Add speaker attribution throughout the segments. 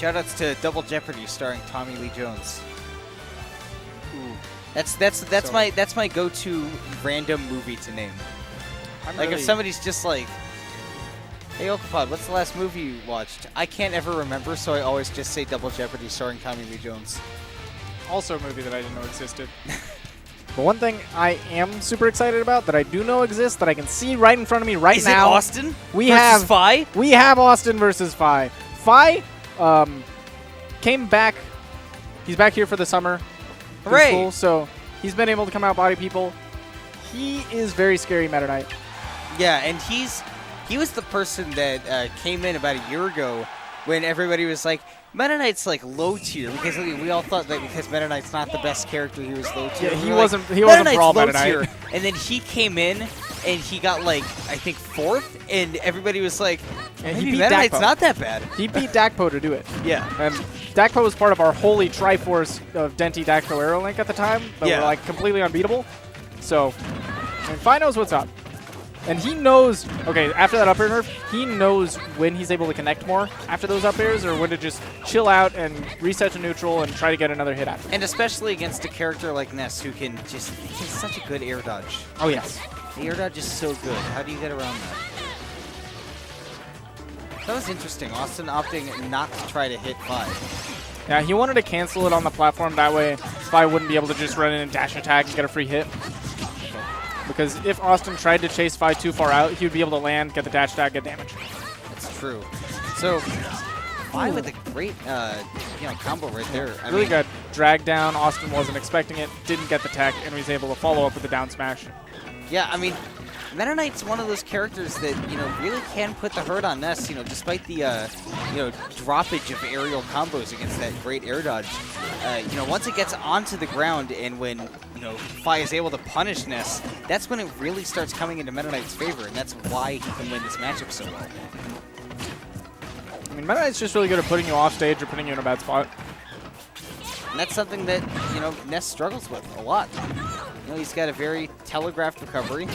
Speaker 1: Shoutouts to Double Jeopardy starring Tommy Lee Jones. Ooh. That's my go-to random movie to name. If somebody's just like, "Hey Okapod, what's the last movie you watched?" I can't ever remember, so I always just say Double Jeopardy starring Tommy Lee Jones.
Speaker 2: Also a movie that I didn't know existed. But one thing I am super excited about that I do know exists that I can see right in front of me right now.
Speaker 1: Is it Awestin versus Fi?
Speaker 2: We have Awestin versus Fi. Fi came back. He's back here for the summer.
Speaker 1: Hooray!
Speaker 2: Cool, so he's been able to come out body people. He is very scary Meta Knight.
Speaker 1: Yeah, and he was the person that came in about a year ago when everybody was like, Meta Knight's like low tier, because we all thought that because Meta Knight's not the best character, he was low tier.
Speaker 2: Yeah, he wasn't for all Meta Knight.
Speaker 1: And then he came in and he got like, I think 4th, and everybody was like, maybe Meta Knight's not that bad.
Speaker 2: He beat Dakpo to do it.
Speaker 1: Yeah.
Speaker 2: And Dakpo was part of our holy Triforce of Denti Dakpo Aerolink at the time, but were like completely unbeatable. So, and Fi knows what's up. And he knows, okay, after that up air nerf, he knows when he's able to connect more after those up airs or when to just chill out and reset to neutral and try to get another hit after.
Speaker 1: And especially against a character like Ness who can just, he's such a good air dodge.
Speaker 2: Oh, yes.
Speaker 1: The air dodge is so good. How do you get around that? That was interesting. Awestin opting not to try to hit Fi.
Speaker 2: Yeah, he wanted to cancel it on the platform. That way, Fi wouldn't be able to just run in and dash attack and get a free hit. Because if Awestin tried to chase Fi too far out, he would be able to land, get the dash attack, get damage.
Speaker 1: That's true. So, Fi with a great combo right there.
Speaker 2: I really got dragged down. Awestin wasn't expecting it, didn't get the tech, and was able to follow up with the down smash.
Speaker 1: Yeah, I mean, Meta Knight's one of those characters that, really can put the hurt on Ness, despite the, droppage of aerial combos against that great air dodge. Once it gets onto the ground and when, Fi is able to punish Ness, that's when it really starts coming into Meta Knight's favor, and that's why he can win this matchup so well.
Speaker 2: I mean, Meta Knight's just really good at putting you off stage or putting you in a bad spot.
Speaker 1: And that's something that, Ness struggles with a lot. He's got a very telegraphed recovery.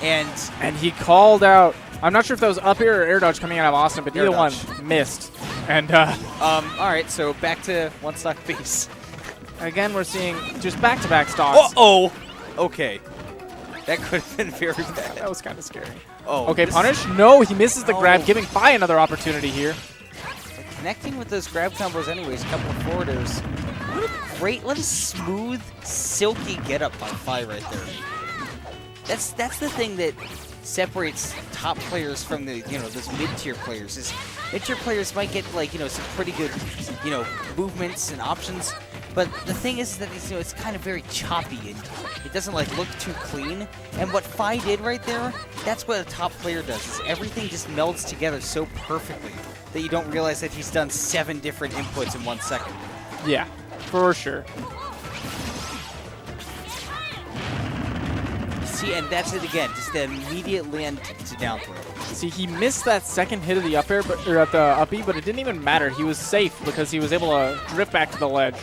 Speaker 1: And
Speaker 2: he called out, I'm not sure if that was up air or air dodge coming out of Awestin, but either one missed. And
Speaker 1: all right, so back to one stock base.
Speaker 2: Again, we're seeing just back-to-back stocks.
Speaker 1: Uh-oh. Okay. That could have been very bad.
Speaker 2: That was kind of scary.
Speaker 1: Oh.
Speaker 2: Okay, punish. No, he misses the grab, giving Fi another opportunity here.
Speaker 1: Connecting with those grab combos anyways, a couple of forward airs. What a smooth, silky get-up by Fi right there. That's the thing that separates top players from the those mid-tier players. Is mid-tier players might get some pretty good movements and options, but the thing is that it's kind of very choppy and it doesn't look too clean. And what Fi did right there, that's what a top player does. Is everything just melds together so perfectly that you don't realize that he's done 7 different inputs in 1 second.
Speaker 2: Yeah, for sure.
Speaker 1: See, and that's it again, just the immediate land to down throw.
Speaker 2: See, he missed that second hit of the up air, or at the up B, but it didn't even matter. He was safe because he was able to drift back to the ledge.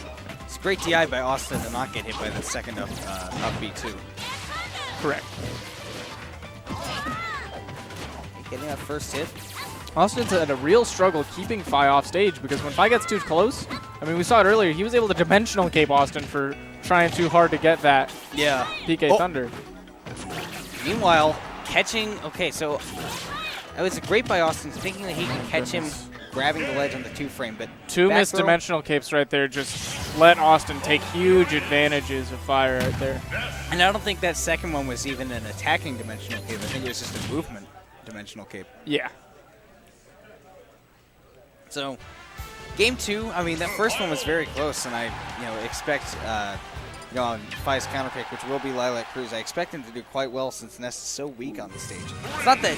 Speaker 1: It's great DI by Awestin to not get hit by the second up B too.
Speaker 2: Correct.
Speaker 1: Getting that first hit.
Speaker 2: Awestin's had a real struggle keeping Fi off stage because when Fi gets too close, I mean, we saw it earlier, he was able to dimensional cape Awestin for trying too hard to get that PK Thunder.
Speaker 1: Meanwhile, catching, okay, so it was great by Awestin thinking that he could catch him grabbing the ledge on the 2-frame, but
Speaker 2: 2 missed dimensional capes right there just let Awestin take huge advantages of fire right there.
Speaker 1: And I don't think that second one was even an attacking dimensional cape. I think it was just a movement dimensional cape.
Speaker 2: Yeah.
Speaker 1: So, game 2, I mean, that first one was very close, and I, expect, on Fi's counter pick, which will be Lilac Cruz, I expect him to do quite well since Ness is so weak on the stage. It's not that,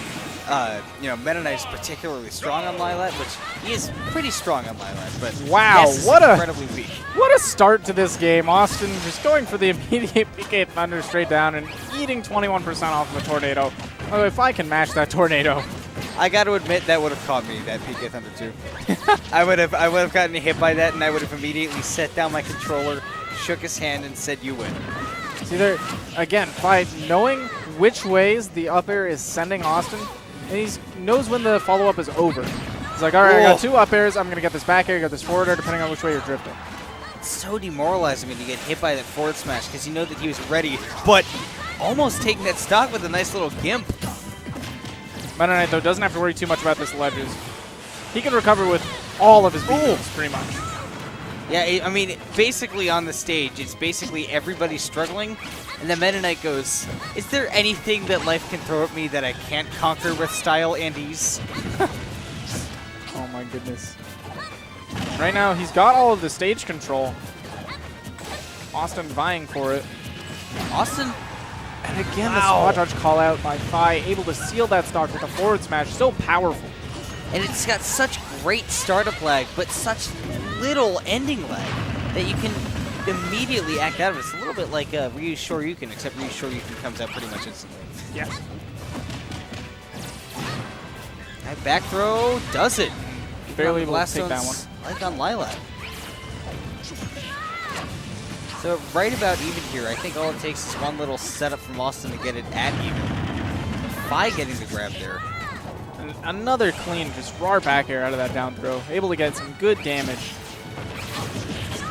Speaker 1: Meta Knight is particularly strong on Lilac, which he is pretty strong on Lilac, but
Speaker 2: wow,
Speaker 1: Ness is incredibly weak.
Speaker 2: What a start to this game. Awestin just going for the immediate PK Thunder straight down and eating 21% off of a Tornado. Oh, if I can match that Tornado.
Speaker 1: I got to admit, that would have caught me, that PK Thunder too. I would have gotten hit by that, and I would have immediately set down my controller, shook his hand, and said, "You win."
Speaker 2: See there, again, by knowing which ways the up air is sending Awestin, and he knows when the follow-up is over. He's like, all right, I got 2 up airs. I'm going to get this back air, get this forward air, depending on which way you're drifting.
Speaker 1: It's so demoralizing when you get hit by that forward smash because you know that he was ready, but almost taking that stock with a nice little gimp.
Speaker 2: Meta Knight, though, doesn't have to worry too much about this ledges. He can recover with all of his beams, pretty much.
Speaker 1: Yeah, I mean, basically on the stage, it's basically everybody struggling, and then Meta Knight goes, is there anything that life can throw at me that I can't conquer with style and ease?
Speaker 2: Oh my goodness. Right now, he's got all of the stage control. Awestin vying for it.
Speaker 1: Awestin?
Speaker 2: And again, the spot dodge call out by Fi, able to seal that stock with a forward smash. So powerful.
Speaker 1: And it's got such great startup lag, but such little ending lag that you can immediately act out of it. It's a little bit like Ryu's Shoryuken, except Ryu's Shoryuken comes out pretty much instantly.
Speaker 2: Yes.
Speaker 1: That back throw does it.
Speaker 2: Barely able to take that one.
Speaker 1: Like on Lilac. So right about even here, I think all it takes is one little setup from Awestin to get it at even. Fi getting the grab there.
Speaker 2: And another clean, just raw back air out of that down throw. Able to get some good damage.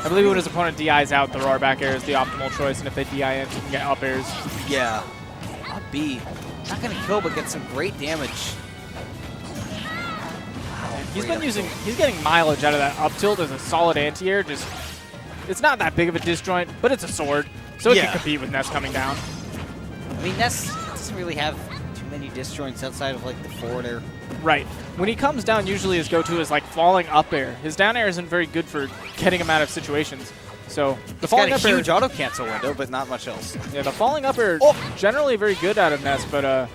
Speaker 2: I believe when his opponent DIs out, the raw back air is the optimal choice, and if they DI in, you can get up airs.
Speaker 1: Yeah. Up B. Not going to kill, but get some great damage.
Speaker 2: He's getting mileage out of that up tilt as a solid anti-air. Just, it's not that big of a disjoint, but it's a sword, so it can compete with Ness coming down.
Speaker 1: I mean, Ness doesn't really have too many disjoints outside of like the forward air.
Speaker 2: Right. When he comes down, usually his go-to is like falling up air. His down air isn't very good for getting him out of situations. So the falling up air,
Speaker 1: huge auto cancel window, but not much else.
Speaker 2: Yeah, the falling up air generally very good out of Ness, but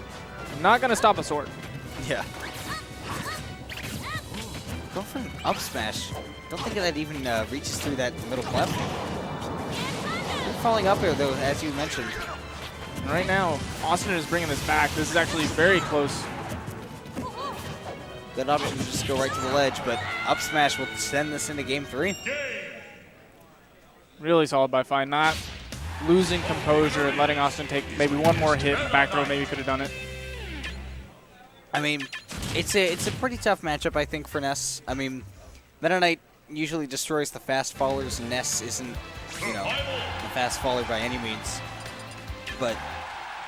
Speaker 2: not gonna stop a sword.
Speaker 1: Yeah. Go for an up smash. Don't think that even reaches through that middle platform. Falling up air though, as you mentioned.
Speaker 2: And right now, Awestin is bringing this back. This is actually very close.
Speaker 1: Good option to just go right to the ledge, but up smash will send this into game 3.
Speaker 2: Really solid by Fi, not losing composure and letting Awestin take maybe one more hit. Back throw maybe could have done it.
Speaker 1: I mean, it's a pretty tough matchup, I think, for Ness. I mean, Meta Knight usually destroys the fast fallers, and Ness isn't, you know, a fast faller by any means. But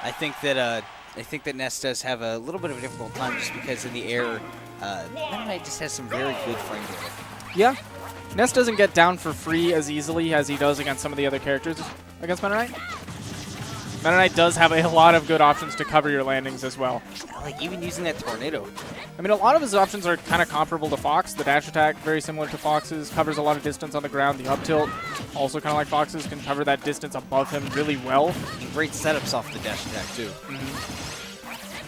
Speaker 1: I think that Ness does have a little bit of a difficult time just because in the air, Meta Knight just has some very good frame data.
Speaker 2: Yeah. Ness doesn't get down for free as easily as he does against some of the other characters against Meta Knight. Meta Knight does have a lot of good options to cover your landings as well.
Speaker 1: Like even using that tornado.
Speaker 2: I mean, a lot of his options are kind of comparable to Fox. The dash attack, very similar to Fox's, covers a lot of distance on the ground. The up tilt, also kind of like Fox's, can cover that distance above him really well.
Speaker 1: And great setups off the dash attack too.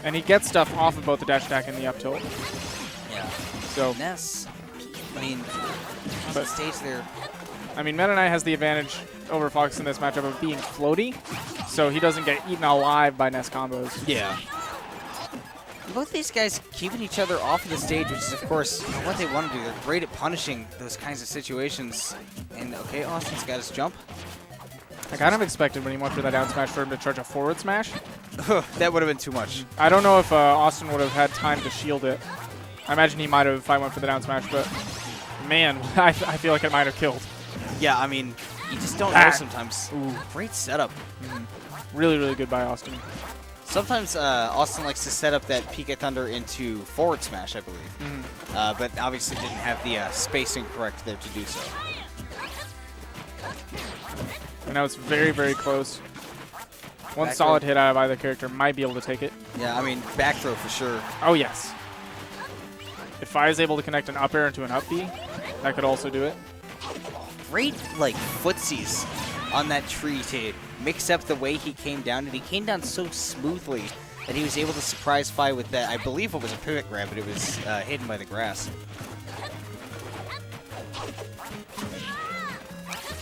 Speaker 2: And he gets stuff off of both the dash attack and the up tilt.
Speaker 1: Yeah.
Speaker 2: So
Speaker 1: Ness, I mean, on the stage there.
Speaker 2: I mean, Meta Knight has the advantage over Fox in this matchup of being floaty, so he doesn't get eaten alive by Ness combos.
Speaker 1: Yeah. Both these guys keeping each other off of the stage, which is, of course, what they want to do. They're great at punishing those kinds of situations. And, okay, Austin's got his jump.
Speaker 2: I kind of expected when he went for that down smash for him to charge a forward smash.
Speaker 1: That would have been too much.
Speaker 2: I don't know if Awestin would have had time to shield it. I imagine he might have if I went for the down smash, but man, I feel like it might have killed.
Speaker 1: Yeah, I mean, you just don't know sometimes.
Speaker 2: Ooh.
Speaker 1: Great setup.
Speaker 2: Really, really good by Awestin.
Speaker 1: Sometimes Awestin likes to set up that Pika Thunder into forward smash, I believe. But obviously didn't have the spacing correct there to do so.
Speaker 2: And now it's very, very close. One
Speaker 1: Back
Speaker 2: solid
Speaker 1: throw.
Speaker 2: hit out of either character might be able to take it.
Speaker 1: Yeah, I mean, back throw for sure.
Speaker 2: Oh, yes. If Fi is able to connect an up air into an up B, that could also do it.
Speaker 1: Great, like, footsies on that tree to mix up the way he came down. And he came down so smoothly that he was able to surprise Fi with that. I believe it was a pivot grab, but it was hidden by the grass.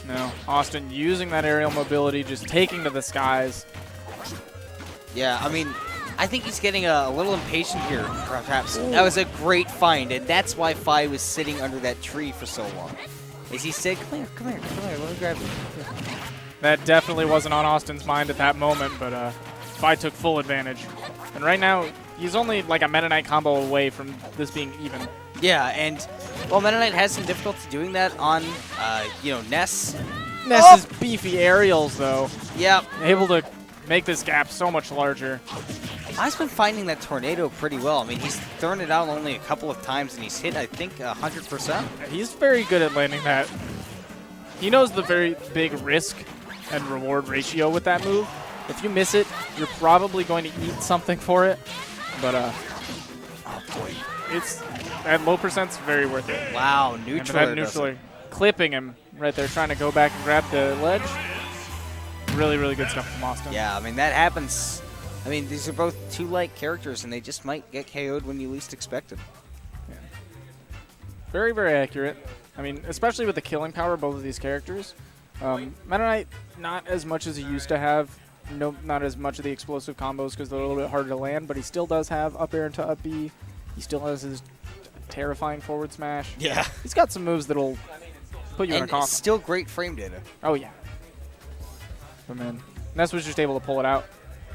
Speaker 2: No, Awestin using that aerial mobility, just taking to the skies.
Speaker 1: Yeah, I mean, I think he's getting a little impatient here, perhaps. Ooh. That was a great find, and that's why Fi was sitting under that tree for so long. As he said, come here, let me grab you.
Speaker 2: That definitely wasn't on Austin's mind at that moment, but Fi took full advantage. And right now, he's only like a Meta Knight combo away from this being even.
Speaker 1: Yeah, and while Meta Knight has some difficulty doing that on, Ness.
Speaker 2: Ness's beefy aerials, though,
Speaker 1: Yep.
Speaker 2: able to make this gap so much larger.
Speaker 1: I've been finding that tornado pretty well. I mean, he's thrown it out only a couple of times, and he's hit, I think, 100%.
Speaker 2: He's very good at landing that. He knows the very big risk and reward ratio with that move. If you miss it, you're probably going to eat something for it. But,
Speaker 1: Oh, boy.
Speaker 2: it's at low percent's very worth it.
Speaker 1: Wow,
Speaker 2: And
Speaker 1: neutral.
Speaker 2: that neutral clipping him right there, trying to go back and grab the ledge. Really, really good stuff from Awestin.
Speaker 1: Yeah, I mean, that happens. I mean, these are both two light characters, and they just might get KO'd when you least expect it.
Speaker 2: Yeah. Very, very accurate. I mean, especially with the killing power of both of these characters. Meta Knight, not as much as he used to have. No, not as much of the explosive combos because they're a little bit harder to land, but he still does have up air into up B. He still has his terrifying forward smash.
Speaker 1: Yeah.
Speaker 2: He's got some moves that'll put you in a
Speaker 1: And
Speaker 2: coffin.
Speaker 1: still great frame data.
Speaker 2: Oh, yeah. But, man, Ness was just able to pull it out.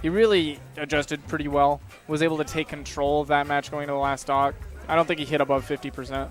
Speaker 2: He really adjusted pretty well, was able to take control of that match going to the last stock. I don't think he hit above 50%.